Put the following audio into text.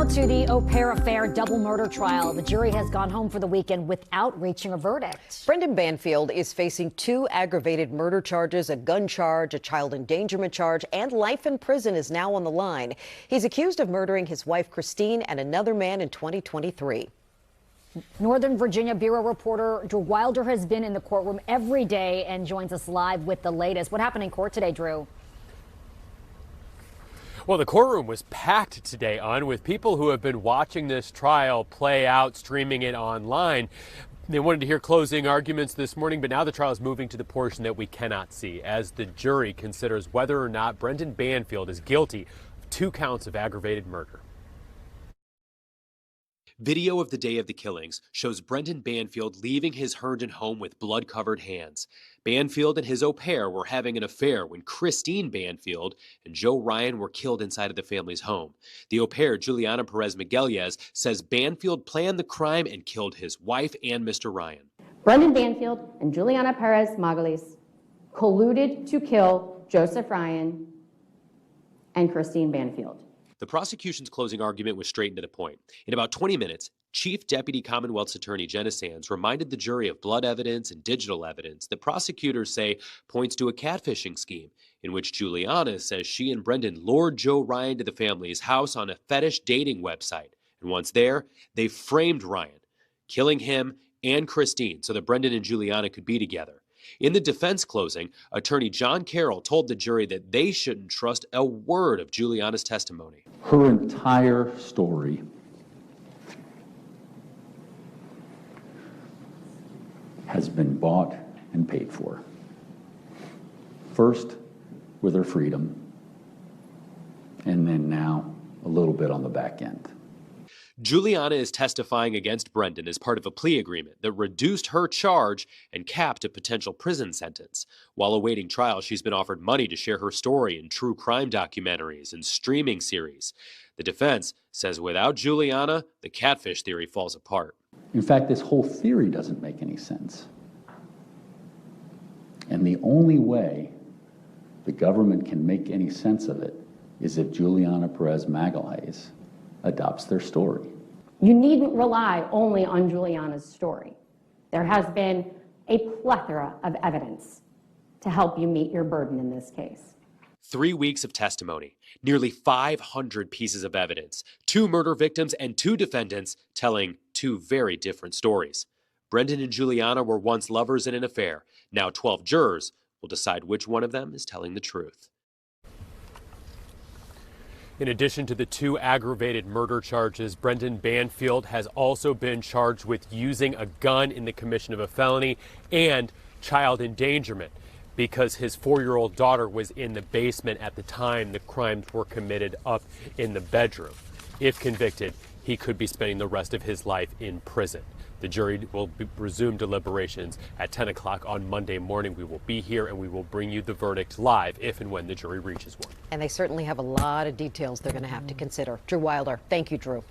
to the au pair affair double murder trial. The jury has gone home for the weekend without reaching a verdict. Brendan Banfield is facing 2 aggravated murder charges, a gun charge, a child endangerment charge, and life in prison is now on the line. He's accused of murdering his wife, Christine, and another man in 2023. Northern Virginia Bureau reporter Drew Wilder has been in the courtroom every day and joins us live with the latest. What happened in court today, Drew? Well, the courtroom was packed today, with people who have been watching this trial play out, streaming it online. They wanted to hear closing arguments this morning, but now the trial is moving to the portion that we cannot see as the jury considers whether or not Brendan Banfield is guilty of 2 counts of aggravated murder. Video of the day of the killings shows Brendan Banfield leaving his Herndon home with blood-covered hands. Banfield and his au pair were having an affair when Christine Banfield and Joe Ryan were killed inside of the family's home. The au pair, Juliana Perez Migueles, says Banfield planned the crime and killed his wife and Mr. Ryan. Brendan Banfield and Juliana Perez Migueles colluded to kill Joseph Ryan and Christine Banfield. The prosecution's closing argument was straight and to the point. In about 20 minutes, Chief Deputy Commonwealth's Attorney Jenna Sands reminded the jury of blood evidence and digital evidence that prosecutors say points to a catfishing scheme in which Juliana says she and Brendan lured Joe Ryan to the family's house on a fetish dating website. And once there, they framed Ryan, killing him and Christine so that Brendan and Juliana could be together. In the defense closing, attorney John Carroll told the jury that they shouldn't trust a word of Juliana's testimony. Her entire story has been bought and paid for. First, with her freedom, and then now a little bit on the back end. Juliana is testifying against Brendan as part of a plea agreement that reduced her charge and capped a potential prison sentence. While awaiting trial, she's been offered money to share her story in true crime documentaries and streaming series. The defense says without Juliana, the catfish theory falls apart. In fact, this whole theory doesn't make any sense. And the only way the government can make any sense of it is if Juliana Perez Migueles adopts their story. You needn't rely only on Juliana's story. There has been a plethora of evidence to help you meet your burden in this case. 3 weeks of testimony, nearly 500 pieces of evidence, 2 murder victims and 2 defendants telling 2 very different stories. Brendan and Juliana were once lovers in an affair. Now 12 jurors will decide which one of them is telling the truth. In addition to the 2 aggravated murder charges, Brendan Banfield has also been charged with using a gun in the commission of a felony and child endangerment because his 4-year-old daughter was in the basement at the time the crimes were committed up in the bedroom. If convicted, he could be spending the rest of his life in prison. The jury will resume deliberations at 10 o'clock on Monday morning. We will be here and we will bring you the verdict live if and when the jury reaches one. And they certainly have a lot of details they're going to have to consider. Drew Wilder. Thank you, Drew.